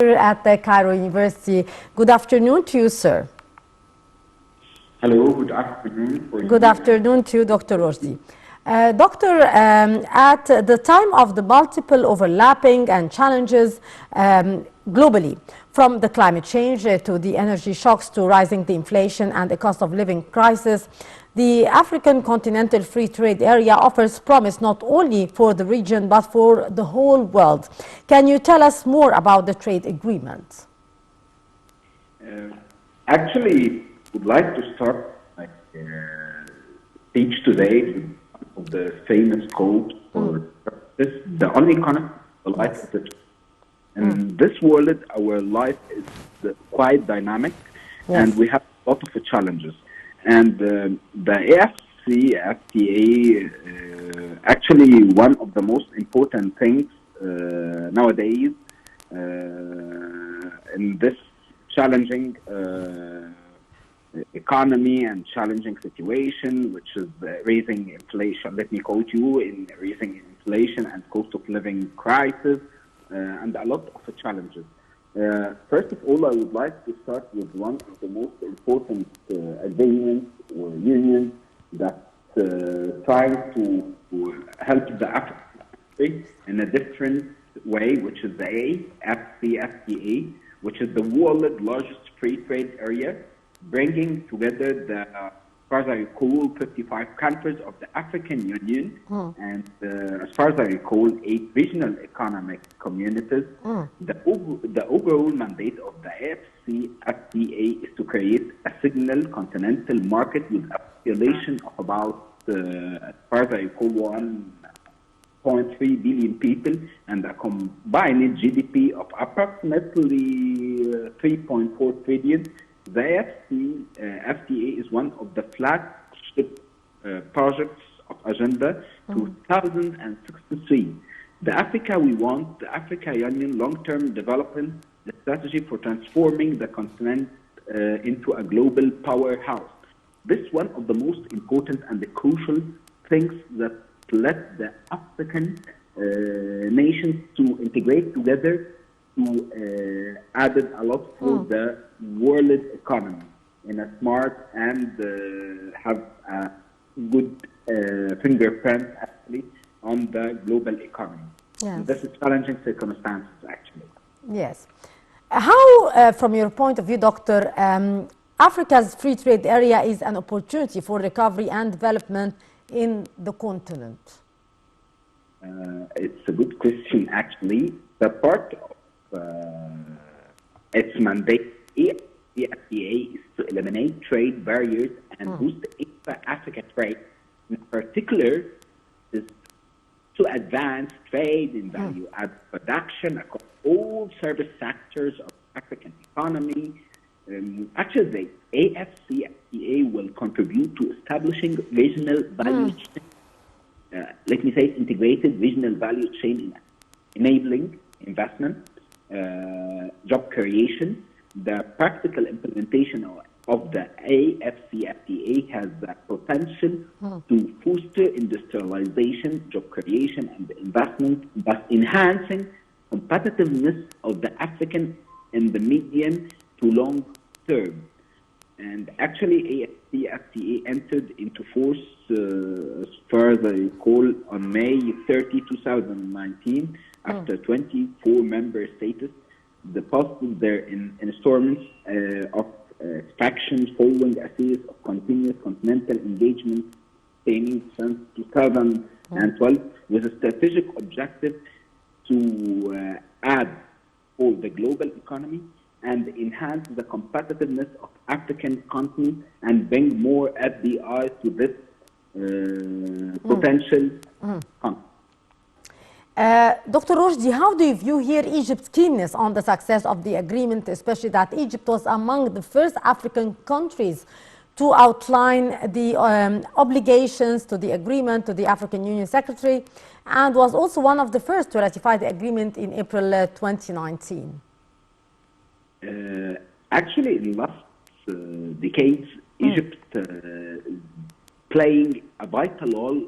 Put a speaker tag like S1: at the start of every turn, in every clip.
S1: At the Cairo University. Good afternoon to you, sir.
S2: Hello, good afternoon.
S1: Good afternoon to you, Dr. Roshdy. Doctor, at the time of the multiple overlapping and challenges globally, from the climate change to the energy shocks to rising the inflation and the cost of living crisis, the African Continental Free Trade Area offers promise not only for the region but for the whole world. Can you tell us more about the trade agreement?
S2: Actually, would like to start my speech today with one of the famous quotes for this: the only economy, the life of the truth. In this world, our life is quite dynamic, and we have a lot of challenges. And the AFC, FTA, actually one of the most important things nowadays in this challenging economy and challenging situation, which is raising inflation. Let me quote you: in raising inflation and cost of living crisis, and a lot of challenges. First of all, I would like to start with one of the most important agreements or unions that try to help the African country in a different way, which is the AFCFTA, which is the world's largest free trade area, bringing together the, as far as I recall, 55 countries of the African Union, and as far as I recall, 8 regional economic communities. The overall mandate of the AFCFTA is to create a single continental market with a population of about, as far as I recall, 1.3 billion people and a combined GDP of approximately 3.4 trillion. The FTA is one of the flagship projects of Agenda 2063. The Africa we want, the Africa Union long-term development strategy for transforming the continent into a global powerhouse. This is one of the most important and the crucial things that let the African nations to integrate together to added a lot for the world economy in a smart and have a good fingerprint actually on the global economy.
S1: Yes.
S2: This is challenging circumstances actually.
S1: Yes. How, from your point of view, Doctor, Africa's free trade area is an opportunity for recovery and development in the continent?
S2: It's a good question actually. The part of its mandate, the FTA, is to eliminate trade barriers and boost Africa trade. In particular, is to advance trade in value-added production across all service sectors of African economy. Actually, the AFCFTA will contribute to establishing regional value chain. Let me say integrated regional value chain, enabling investment, job creation. The practical implementation of the AFCFTA has the potential to foster industrialization, job creation, and investment, thus enhancing competitiveness of the African in the medium to long term. And actually, AFCFTA entered into force, as far as I recall, on May 30, 2019, after 24 member states deposited their installments of extractions following a series of continuous continental engagements stemming since 2012, with a strategic objective to add for the global economy and enhance the competitiveness of African continent and bring more FDI to this potential continent.
S1: Dr. Roshdy, how do you view here Egypt's keenness on the success of the agreement, especially that Egypt was among the first African countries to outline the obligations to the agreement to the African Union Secretary, and was also one of the first to ratify the agreement in April 2019?
S2: Actually, in the last decades, Egypt playing a vital role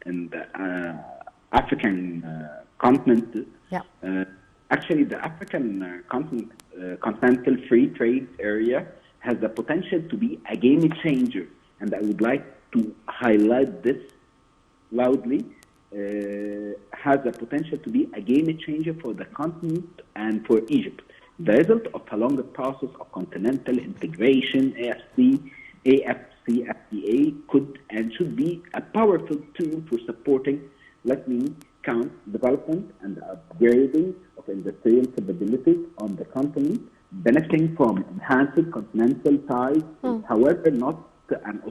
S2: in the African continent Actually, the African continental free trade area has the potential to be a game changer, and I would like to highlight this loudly. Has the potential to be a game changer for the continent and for Egypt. The result of a longer process of continental integration, AFCFTA could and should be a powerful tool for supporting, let me count, development and upgrading of industrial capabilities on the continent, benefiting from enhanced continental ties, however, not an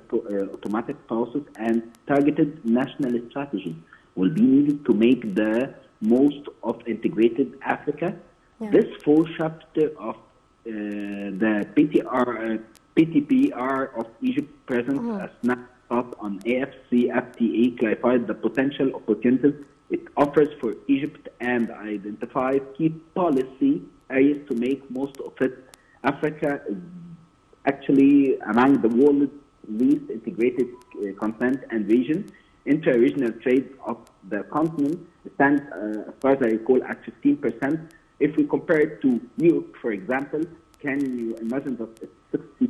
S2: automatic process, and targeted national strategies will be needed to make the most of integrated Africa. Yeah. This fourth chapter of the PTPR of Egypt presents a snapshot on AFCFTA clarified the potential opportunities it offers for Egypt and identifies key policy areas to make most of it. Africa is actually among the world's least integrated continent and region. Inter-regional trade of the continent stands, as far as I recall, at 15%. If we compare it to Europe, for example, can you imagine that it's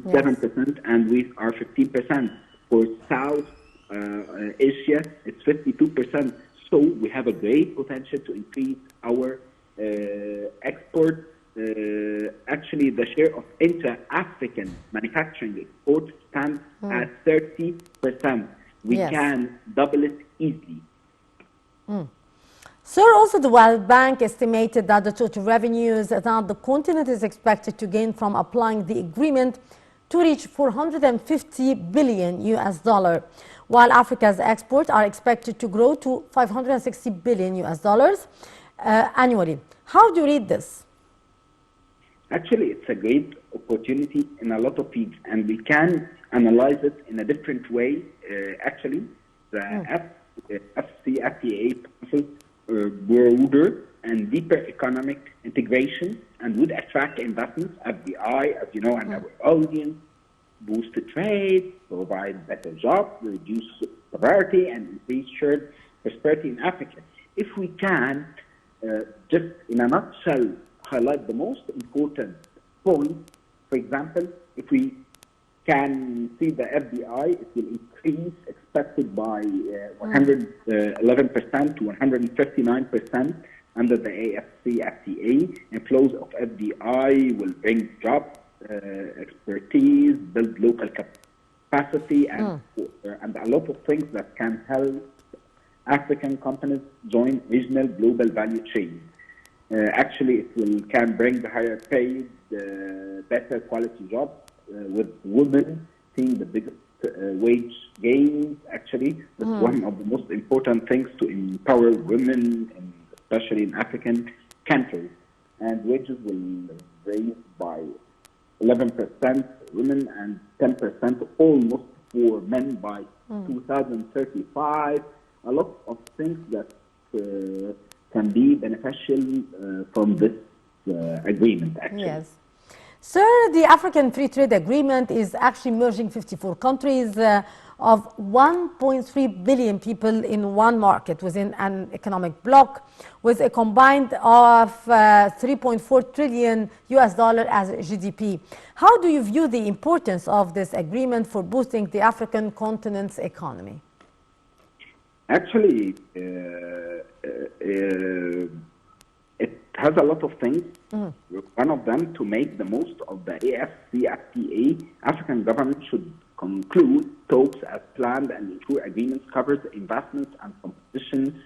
S2: 67% yes. and we are 15%. For South Asia, it's 52%. So we have a great potential to increase our export. Actually, the share of intra-African manufacturing export stands at 30%. We yes. can double it easily.
S1: Sir, also the World Bank estimated that the total revenues that the continent is expected to gain from applying the agreement to reach 450 billion US dollar, while Africa's exports are expected to grow to 560 billion US dollars annually. How do you read this?
S2: Actually, it's a great opportunity in a lot of fields, and we can analyze it in a different way. Actually, the FCFTA broader and deeper economic integration and would attract investments, FDI, as you know, and our audience, boost the trade, provide better jobs, reduce poverty, and increase shared prosperity in Africa. If we can, just in a nutshell, highlight the most important points, for example, if we can see the FDI, it will increase expected by 111% to 159% under the AFCFTA. Inflows of FDI will bring jobs, expertise, build local capacity, and a lot of things that can help African companies join regional global value chain. Actually, it can bring higher paid, better quality jobs, with women seeing the biggest wage gains. Actually, that's one of the most important things to empower women, especially in African countries. And wages will raise by 11% women and 10% almost for men by 2035. A lot of things that can be beneficial from this agreement, actually.
S1: Yes. Sir, the African Free Trade Agreement is actually merging 54 countries of 1.3 billion people in one market within an economic bloc with a combined of 3.4 trillion US dollar as GDP. How do you view the importance of this agreement for boosting the African continent's economy?
S2: Actually, it has a lot of things. One of them, to make the most of the AFCFTA, African government should conclude talks as planned and ensure agreements covers investments and competition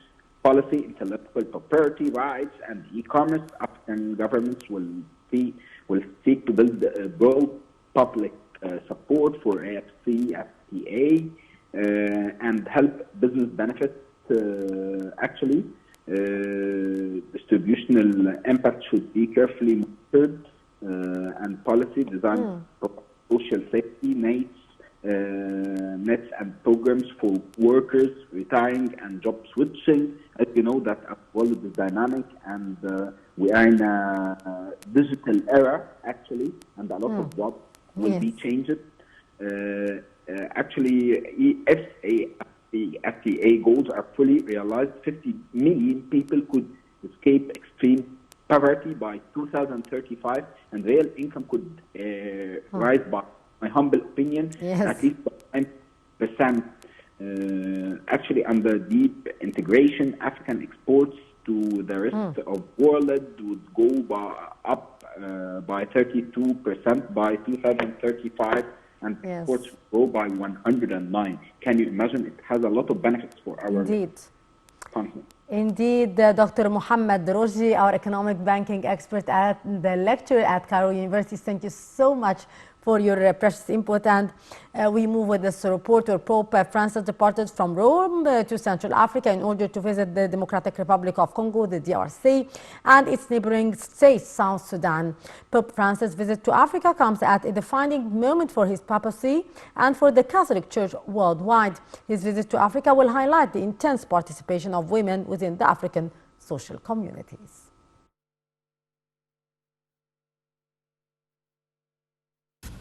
S2: policy, intellectual property rights, and e-commerce. African governments will seek to build broad public support for AFCFTA and help business benefits. Actually, distributional impact should be carefully monitored, and policy design for social safety nets and programs for workers retiring and job switching. As you know, that our world is dynamic, and we are in a digital era, actually, and a lot of jobs will be changed. Actually, if the FTA goals are fully realized, 50 million people could escape extreme poverty by 2035, and real income could rise by, my humble opinion,
S1: Yes.
S2: at least by 9%. Actually, under deep integration, African exports to the rest of the world would go by 32% by 2035, and
S1: Yes.
S2: exports grow by 109. Can you imagine? It has a lot of benefits for our
S1: Indeed.
S2: continent.
S1: Indeed, Dr. Mohamed Roshdy, our economic banking expert at the lecturer at Cairo University. Thank you so much for your precious input. And we move with this report where Pope Francis departed from Rome to Central Africa in order to visit the Democratic Republic of Congo, the DRC, and its neighboring state, South Sudan. Pope Francis' visit to Africa comes at a defining moment for his papacy and for the Catholic Church worldwide. His visit to Africa will highlight the intense participation of women within the African social communities.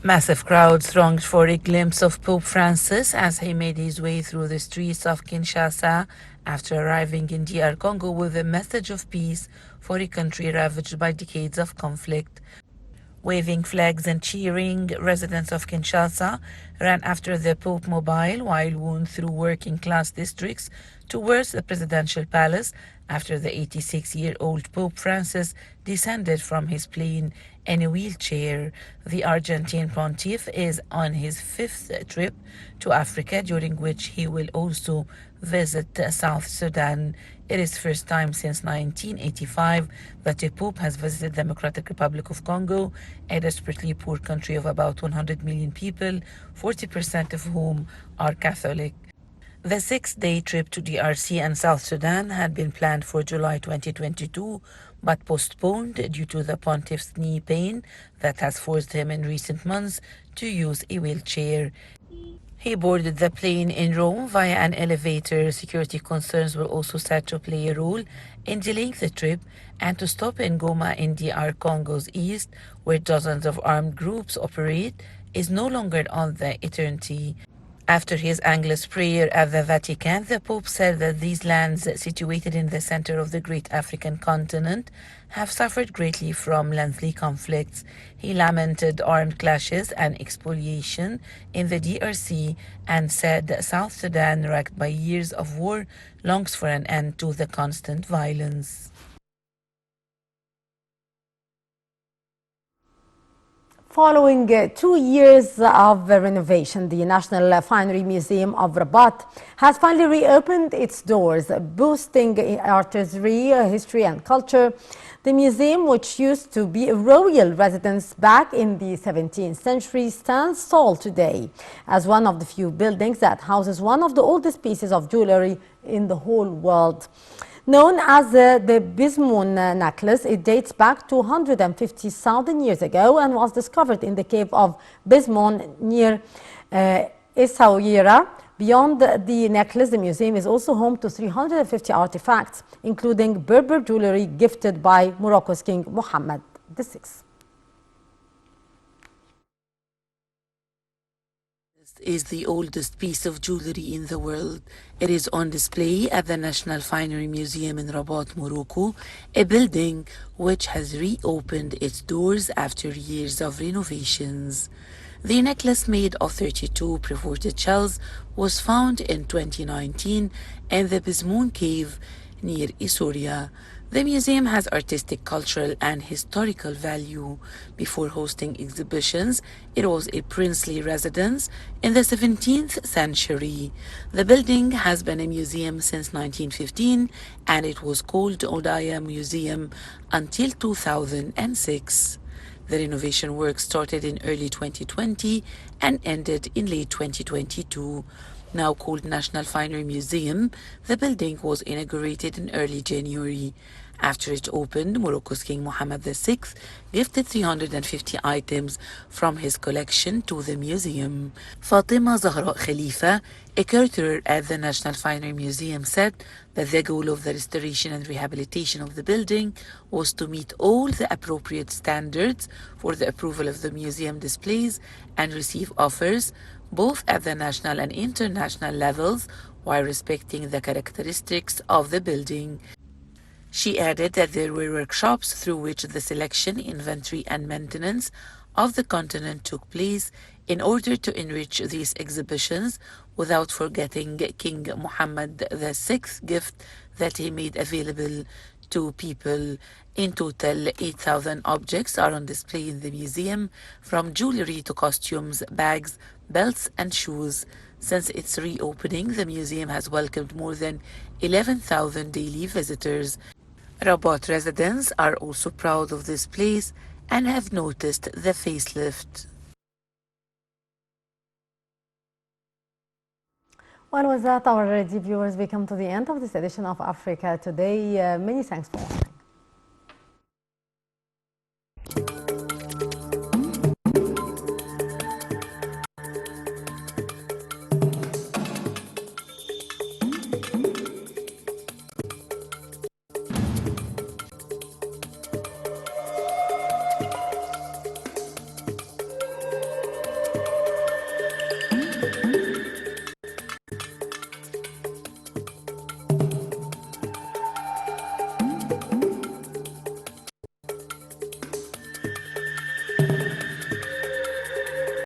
S3: Massive crowds thronged for a glimpse of Pope Francis as he made his way through the streets of Kinshasa after arriving in DR Congo with a message of peace for a country ravaged by decades of conflict. Waving flags and cheering, residents of Kinshasa ran after the Pope mobile while wound through working-class districts towards the presidential palace after the 86-year-old Pope Francis descended from his plane in a wheelchair. The Argentine pontiff is on his fifth trip to Africa, during which he will also visit South Sudan. It is the first time since 1985 that a pope has visited the Democratic Republic of Congo, a desperately poor country of about 100 million people, 40% of whom are Catholic. The 6-day trip to DRC and South Sudan had been planned for July 2022, but postponed due to the pontiff's knee pain that has forced him in recent months to use a wheelchair. He boarded the plane in Rome via an elevator. Security concerns were also said to play a role in delaying the trip, and to stop in Goma in DR Congo's east, where dozens of armed groups operate, is no longer on the eternity. After his Angelus prayer at the Vatican, the Pope said that these lands, situated in the center of the great African continent, have suffered greatly from lengthy conflicts. He lamented armed clashes and spoliation in the DRC and said that South Sudan, racked by years of war, longs for an end to the constant violence.
S1: Following 2 years of renovation, the National Finery Museum of Rabat has finally reopened its doors, boosting artistry, history and culture. The museum, which used to be a royal residence back in the 17th century, stands tall today as one of the few buildings that houses one of the oldest pieces of jewelry in the whole world. Known as the Bismoon necklace, it dates back to 150,000 years ago and was discovered in the cave of Bismoon near Essaouira. Beyond the necklace, the museum is also home to 350 artifacts, including Berber jewelry gifted by Morocco's King Mohamed VI.
S3: Is the oldest piece of jewelry in the world. It is on display at the National Finery Museum in Rabat, Morocco, a building which has reopened its doors after years of renovations. The necklace, made of 32 perforated shells, was found in 2019 in the Bismoon cave near Issouria. The museum has artistic, cultural, and historical value. Before hosting exhibitions, it was a princely residence in the 17th century. The building has been a museum since 1915, and it was called Odaya Museum until 2006. The renovation work started in early 2020 and ended in late 2022. Now called National Finery Museum, the building was inaugurated in early January. After it opened, Morocco's King Mohamed VI gifted 350 items from his collection to the museum. Fatima Zahra Khalifa, a curator at the National Finery Museum, said that the goal of the restoration and rehabilitation of the building was to meet all the appropriate standards for the approval of the museum displays and receive offers both at the national and international levels while respecting the characteristics of the building. She added that there were workshops through which the selection, inventory, and maintenance of the continent took place in order to enrich these exhibitions without forgetting King Mohammed VI's gift that he made available to people. In total, 8,000 objects are on display in the museum, from jewelry to costumes, bags, belts, and shoes. Since its reopening, the museum has welcomed more than 11,000 daily visitors. Rabat residents are also proud of this place and have noticed the facelift.
S1: Well, with that, our dear viewers, we come to the end of this edition of Africa Today. Many thanks for watching.